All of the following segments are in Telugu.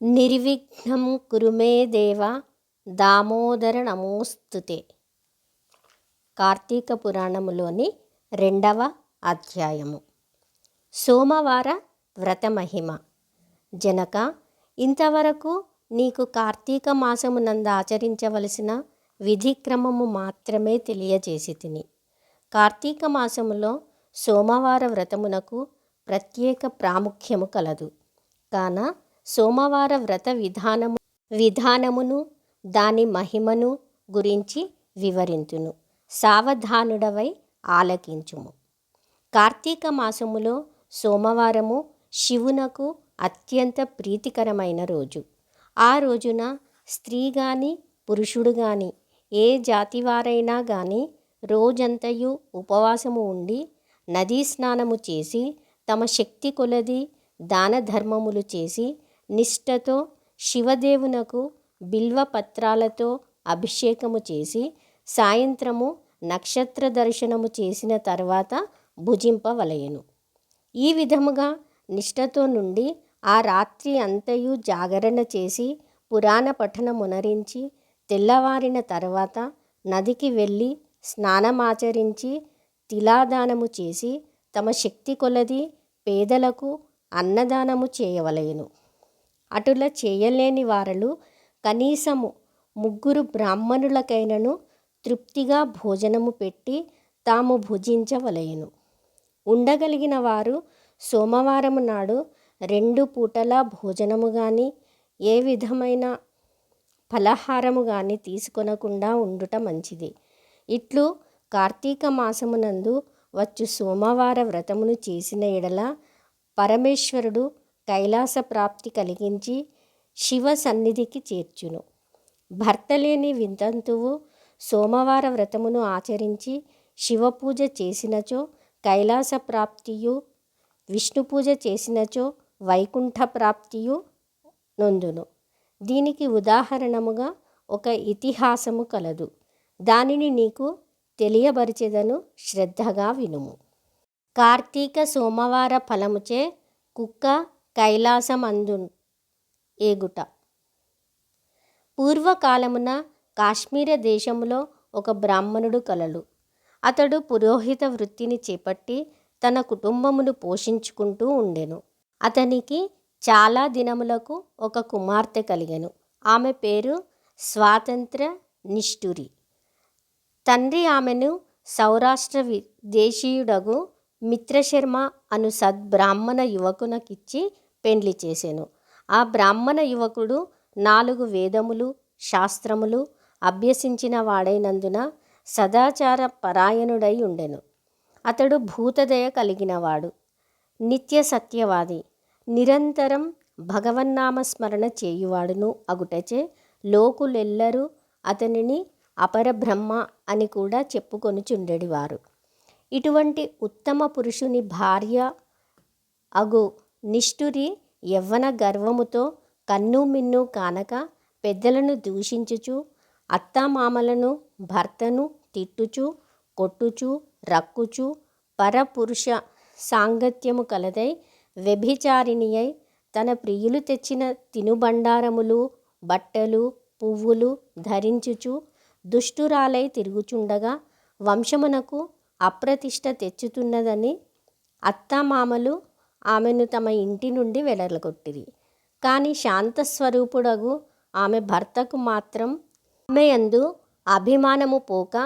నిర్విఘ్నం కురు మే దేవ దామోదర నమోస్తుతే. కార్తీక పురాణములోని 2వ అధ్యాయము. సోమవార వ్రత మహిమ. జనక, ఇంతవరకు నీకు కార్తీక మాసమునందు ఆచరించవలసిన విధిక్రమము మాత్రమే తెలియజేసి తిని. కార్తీక మాసములో సోమవార వ్రతమునకు ప్రత్యేక ప్రాముఖ్యము కలదు. కాన సోమవార వ్రత విధానమును దాని మహిమను గురించి వివరింతును. సావధానుడవై ఆలకించుము. కార్తీక మాసములో సోమవారము శివునకు అత్యంత ప్రీతికరమైన రోజు. ఆ రోజున స్త్రీ గాని పురుషుడు గాని ఏ జాతివారైనా గాని రోజంతయు ఉపవాసము ఉండి నదీ స్నానము చేసి తమ శక్తి కొలది దాన ధర్మములు చేసి నిష్ఠతో శివదేవునకు బిల్వపత్రాలతో అభిషేకము చేసి సాయంత్రము నక్షత్ర దర్శనము చేసిన తర్వాత భుజింపవలయను. ఈ విధముగా నిష్ఠతో నుండి ఆ రాత్రి అంతయు జాగరణ చేసి పురాణ పఠనమునరించి తెల్లవారిన తర్వాత నదికి వెళ్ళి స్నానమాచరించి తిలాదానము చేసి తమ శక్తి కొలది పేదలకు అన్నదానము చేయవలయను. అటుల చేయలేని వారలు కనీసము 3 బ్రాహ్మణులకైనను తృప్తిగా భోజనము పెట్టి తాము భుజించవలయను. ఉండగలిగిన వారు సోమవారము నాడు 2 పూటల భోజనము గాని ఏ విధమైన ఫలహారము గాని తీసుకొనకుండా ఉండుట మంచిది. ఇట్లు కార్తీక మాసమునందు వచ్చు సోమవార వ్రతమును చేసిన ఎడల పరమేశ్వరుడు కైలాస ప్రాప్తి కలిగించి శివ సన్నిధికి చేర్చును. భర్త లేని వితంతువు సోమవార వ్రతమును ఆచరించి శివపూజ చేసినచో కైలాస ప్రాప్తియు, విష్ణు పూజ చేసినచో వైకుంఠ ప్రాప్తియు నొందును. దీనికి ఉదాహరణముగా ఒక ఇతిహాసము కలదు. దానిని నీకు తెలియబరిచెదను, శ్రద్ధగా వినుము. కార్తీక సోమవార ఫలముచే కుక్క కైలాసమందు ఏగుట. పూర్వకాలమున కాశ్మీర దేశములో ఒక బ్రాహ్మణుడు కలడు. అతడు పురోహిత వృత్తిని చేపట్టి తన కుటుంబమును పోషించుకుంటూ ఉండెను. అతనికి చాలా దినములకు ఒక కుమార్తె కలిగెను. ఆమె పేరు స్వాతంత్ర నిష్ఠురి. తండ్రి ఆమెను సౌరాష్ట్ర దేశీయుడగు మిత్రశర్మ అను సద్బ్రాహ్మణ యువకునకిచ్చి పెండ్లి చేసెను. ఆ బ్రాహ్మణ యువకుడు 4 వేదములు శాస్త్రములు అభ్యసించిన వాడైనందున సదాచార పరాయణుడై ఉండెను. అతడు భూతదయ కలిగినవాడు, నిత్య సత్యవాది, నిరంతరం భగవన్నామ స్మరణ చేయువాడును అగుటచే లోకులెల్లరూ అతనిని అపరబ్రహ్మ అని కూడా చెప్పుకొనుచుండెడివారు. ఇటువంటి ఉత్తమ పురుషుని భార్య అగు నిష్ఠురి యవ్వన గర్వముతో కన్ను మిన్ను కానక పెద్దలను దూషించుచు అత్తామామలను భర్తను తిట్టుచు కొట్టుచు రక్కుచు పరపురుష సాంగత్యము కలదై వ్యభిచారిణి అయి తన ప్రియులు తెచ్చిన తినుబండారములు బట్టలు పువ్వులు ధరించుచు దుష్టురాలై తిరుగుచుండగా వంశమునకు అప్రతిష్ట తెచ్చుతున్నదని అత్తామామలు ఆమెను తమ ఇంటి నుండి వెడలగొట్టిరి. కానీ శాంతస్వరూపుడగు ఆమె భర్తకు మాత్రం ఆమె యందు అభిమానము పోక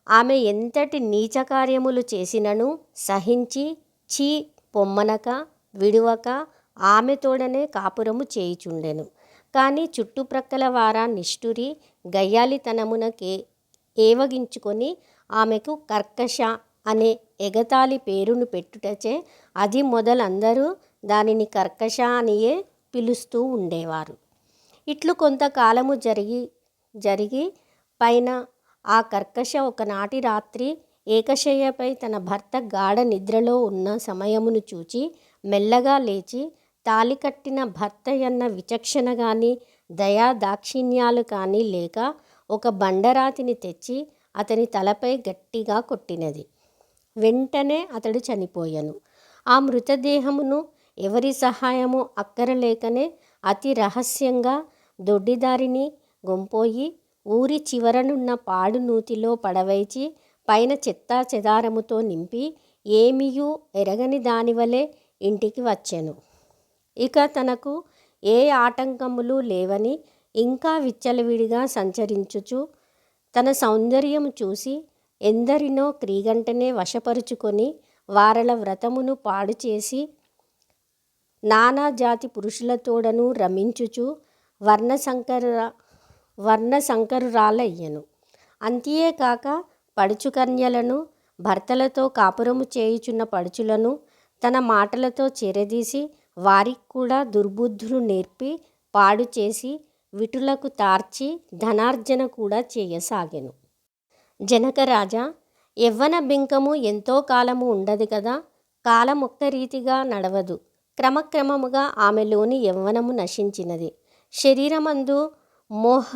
ఆమె ఎంతటి నీచకార్యములు చేసినను సహించి చీ పొమ్మనక విడువక ఆమెతోడనే కాపురము చేయుచుండెను. కానీ చుట్టుప్రక్కల వారా నిష్ఠురి గయ్యాలితనమునకే ఏవగించుకొని ఆమెకు కర్కశ అనే ఎగతాళి పేరును పెట్టుటచే అది మొదలందరూ దానిని కర్కశ అనియే పిలుస్తూ ఉండేవారు. ఇట్లు కొంతకాలము జరిగి పైన ఆ కర్కశ ఒకనాటి రాత్రి ఏకశయ్యపై తన భర్త గాఢ నిద్రలో ఉన్న సమయమును చూచి మెల్లగా లేచి తాళి కట్టిన భర్త యన్న విచక్షణ గాని దయా దాక్షిణ్యాలు కానీ లేక ఒక బండరాతిని తెచ్చి అతని తలపై గట్టిగా కొట్టినది. వెంటనే అతడు చనిపోయెను. ఆ మృతదేహమును ఎవరి సహాయము అక్కరలేకనే అతి రహస్యంగా దొడ్డిదారిని గొంపోయి ఊరి చివరనున్న పాడు నూతిలో పడవైచి పైన చెత్తా చెదారముతో నింపి ఏమీయూ ఎరగని దానివలే ఇంటికి వచ్చెను. ఇక తనకు ఏ ఆటంకములు లేవని ఇంకా విచ్చలవిడిగా సంచరించుచు తన సౌందర్యము చూసి ఎందరినో క్రీగంటనే వశపరుచుకొని వారల వ్రతమును పాడుచేసి నానాజాతి పురుషులతోడను రమించుచు వర్ణశంకరురాలయ్యెను. అంతియేకాక పడుచుకన్యలను, భర్తలతో కాపురము చేయుచున్న పడుచులను తన మాటలతో చేరదీసి వారికి కూడా దుర్బుద్ధులు నేర్పి పాడుచేసి విటులకు తార్చి ధనార్జన కూడా చేయసాగెను. జనకరాజా, యవ్వన బింకము ఎంతో కాలము ఉండదు కదా. కాలం ఒక్క రీతిగా నడవదు. క్రమక్రమముగా ఆమెలోని యవ్వనము నశించినది. శరీరమందు మోహ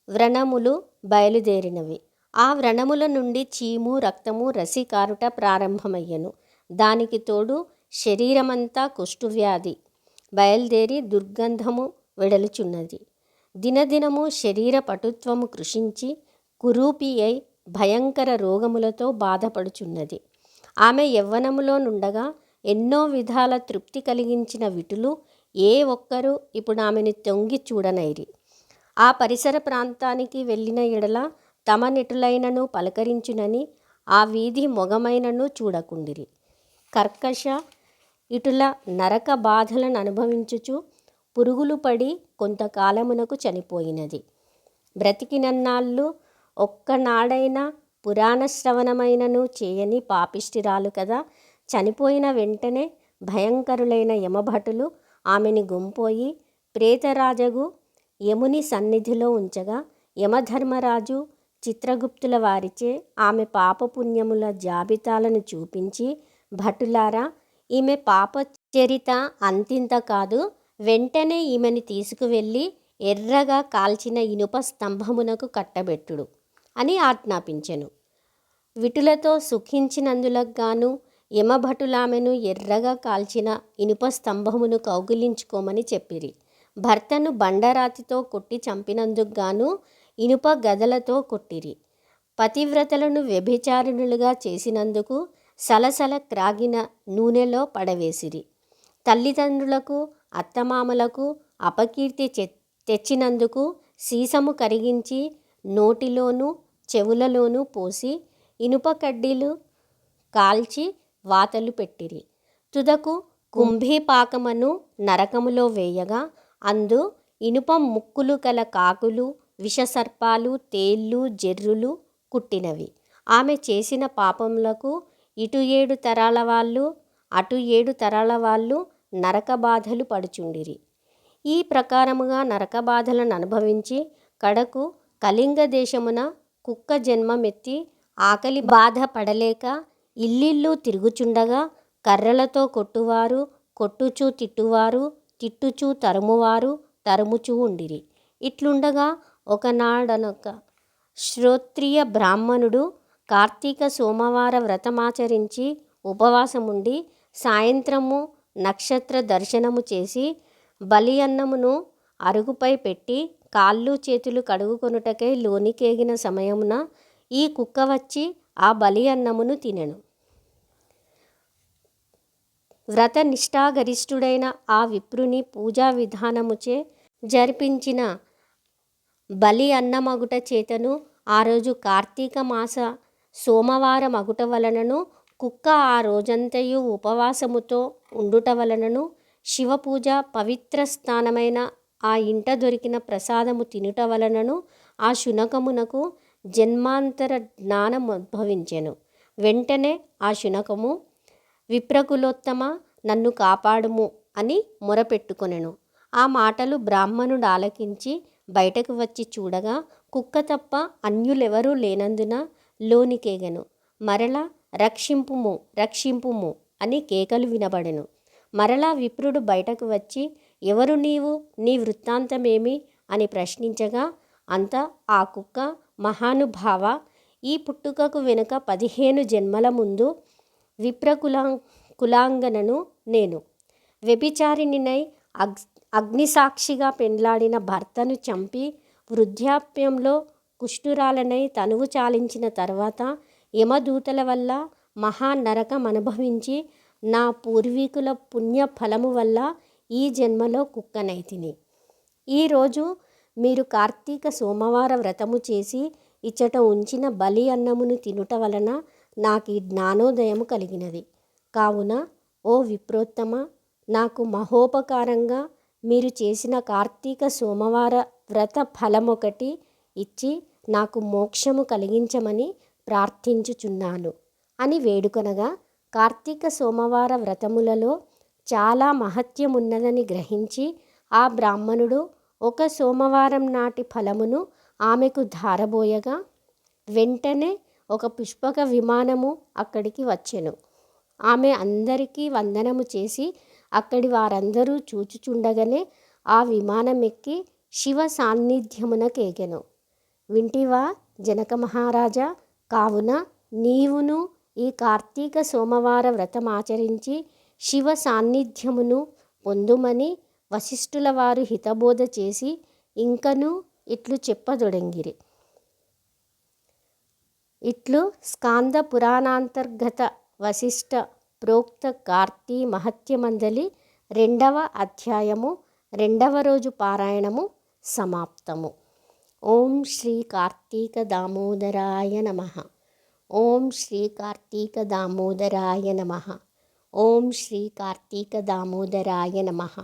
వ్రణములు బయలుదేరినవి. ఆ వ్రణముల నుండి చీము, రక్తము రసి కారుట ప్రారంభమయ్యెను. దానికి తోడు శరీరమంతా కుష్ఠువ్యాధి బయలుదేరి దుర్గంధము వెడలుచున్నది. దినదినము శరీర పటుత్వము కృషించి కురూపి అయి భయంకర రోగములతో బాధపడుచున్నది. ఆమె యవ్వనములో నుండగా ఎన్నో విధాల తృప్తి కలిగించిన విటులు ఏ ఒక్కరూ ఇప్పుడు ఆమెను తొంగి చూడనైరి. ఆ పరిసర ప్రాంతానికి వెళ్ళిన ఎడల తమ నిటులైనను పలకరించునని ఆ వీధి మొగమైనను చూడకుండిరి. కర్కశ ఇటుల నరక బాధలను అనుభవించుచు పురుగులు పడి కొంతకాలమునకు చనిపోయినది. బ్రతికినన్నాళ్ళు ఒక్కనాడైనా పురాణ శ్రవణమైనను చేయని పాపిష్టిరాలు కదా. చనిపోయిన వెంటనే భయంకరులైన యమభటులు ఆమెని గొంపోయి ప్రేతరాజగు యముని సన్నిధిలో ఉంచగా యమధర్మరాజు చిత్రగుప్తుల వారిచే ఆమె పాపపుణ్యముల జాబితాలను చూపించి, భటులారా, ఈమె పాప చరిత అంతింత కాదు, వెంటనే ఈమెని తీసుకువెళ్ళి ఎర్రగా కాల్చిన ఇనుప స్తంభమునకు కట్టబెట్టుడు అని ఆజ్ఞాపించెను. విటులతో సుఖించినందులకు గాను యమభటులామెను ఎర్రగా కాల్చిన ఇనుప స్తంభమును కౌగిలించుకోమని చెప్పిరి. భర్తను బండరాతితో కొట్టి చంపినందుకు గాను ఇనుప గదలతో కొట్టిరి. పతివ్రతలను వ్యభిచారిణులుగా చేసినందుకు సలసల క్రాగిన నూనెలో పడవేసిరి. తల్లిదండ్రులకు అత్తమామలకు అపకీర్తి తెచ్చినందుకు సీసము కరిగించి నోటిలోనూ చెవులలోనూ పోసి ఇనుప కడ్డీలు కాల్చి వాతలు పెట్టిరి. తుదకు కుంభీపాకమను నరకములో వేయగా అందు ఇనుప ముక్కులు కల కాకులు, విషసర్పాలు, తేళ్ళు, జెర్రులు కుట్టినవి. ఆమె చేసిన పాపములకు ఇటు 7 తరాల వాళ్ళు అటు 7 తరాల వాళ్ళు నరక బాధలు పడుచుండిరి. ఈ ప్రకారముగా నరక బాధలను అనుభవించి కడకు కళింగ దేశమున కుక్క జన్మమెత్తి ఆకలి బాధ పడలేక ఇల్లిల్లు తిరుగుచుండగా కర్రలతో కొట్టువారు కొట్టుచూ తిట్టువారు, తిట్టుచూ తరుమువారు తరుముచూ ఉండిరి. ఇట్లుండగా ఒకనాడనొక శ్రోత్రియ బ్రాహ్మణుడు కార్తీక సోమవార వ్రతమాచరించి ఉపవాసముండి సాయంత్రము నక్షత్ర దర్శనము చేసి బలి అన్నమును అరుగుపై పెట్టి కాళ్ళు చేతులు కడుగుకొనుటకై లోనికేగిన సమయమున ఈ కుక్క వచ్చి ఆ బలి అన్నమును తినెను. వ్రత నిష్ఠాగరిష్ఠుడైన ఆ విప్రుని పూజా విధానముచే జరిపించిన బలి అన్నమగుట చేతను ఆ రోజు కార్తీక మాస సోమవార మగుట వలనను కుక్క ఆ రోజంతయు ఉపవాసముతో ఉండుట వలనను శివపూజ పవిత్ర స్థానమైన ఆ ఇంట దొరికిన ప్రసాదము తినుట వలనను ఆ శునకమునకు జన్మాంతర జ్ఞానముద్భవించెను. వెంటనే ఆ శునకము, విప్రకులోత్తమ, నన్ను కాపాడుము అని మొరపెట్టుకొనెను. ఆ మాటలు బ్రాహ్మణుడు ఆలకించి బయటకు వచ్చి చూడగా కుక్క తప్ప అన్యులెవరూ లేనందున లోనికేగెను. మరలా రక్షింపుము రక్షింపుము అని కేకలు వినబడెను. మరలా విప్రుడు బయటకు వచ్చి ఎవరు నీవు, నీ వృత్తాంతమేమి అని ప్రశ్నించగా అంతా ఆ కుక్క, మహానుభావ, ఈ పుట్టుకకు వెనుక 15 జన్మల ముందు కులాంగనను నేను వ్యభిచారిణినై అగ్నిసాక్షిగా పెండ్లాడిన భర్తను చంపి వృద్ధాప్యంలో కుష్ఠురాలనై తనువు చాలించిన తర్వాత యమదూతల వల్ల మహానరకం అనుభవించి నా పూర్వీకుల పుణ్య ఫలము వల్ల ఈ జన్మలో కుక్కనైతిని. ఈరోజు మీరు కార్తీక సోమవార వ్రతము చేసి ఇచ్చట ఉంచిన బలి అన్నమును తినుట వలన నాకు ఈ జ్ఞానోదయము కలిగినది. కావున ఓ విప్రోత్తమ, నాకు మహోపకారంగా మీరు చేసిన కార్తీక సోమవార వ్రత ఫలమొకటి ఇచ్చి నాకు మోక్షము కలిగించమని ప్రార్థించుచున్నాను అని వేడుకొనగా, కార్తీక సోమవార వ్రతములలో చాలా మహత్యమున్నదని గ్రహించి ఆ బ్రాహ్మణుడు ఒక సోమవారం నాటి ఫలమును ఆమెకు ధారబోయగా వెంటనే ఒక పుష్పక విమానము అక్కడికి వచ్చెను. ఆమె అందరికీ వందనము చేసి అక్కడి వారందరూ చూచుచుండగానే ఆ విమానం ఎక్కి శివ సాన్నిధ్యమునకేగెను. వింటివా జనక మహారాజా? కావున నీవును ఈ కార్తీక సోమవార వ్రతమాచరించి శివ సాన్నిధ్యమును పొందుమని వశిష్ఠుల వారు హితబోధ చేసి ఇంకను ఇట్లు చెప్పదొడంగిరి. ఇట్లు స్కాంద పురాణాంతర్గత వశిష్ఠ ప్రోక్త కార్తీ మహత్యమందలి 2వ అధ్యాయము 2వ రోజు పారాయణము సమాప్తము. ఓం శ్రీ కార్తీక దామోదరాయ నమః. ఓం శ్రీ కార్తీక దామోదరాయ నమః. ఓం శ్రీ కార్తీక దామోదరాయ నమః.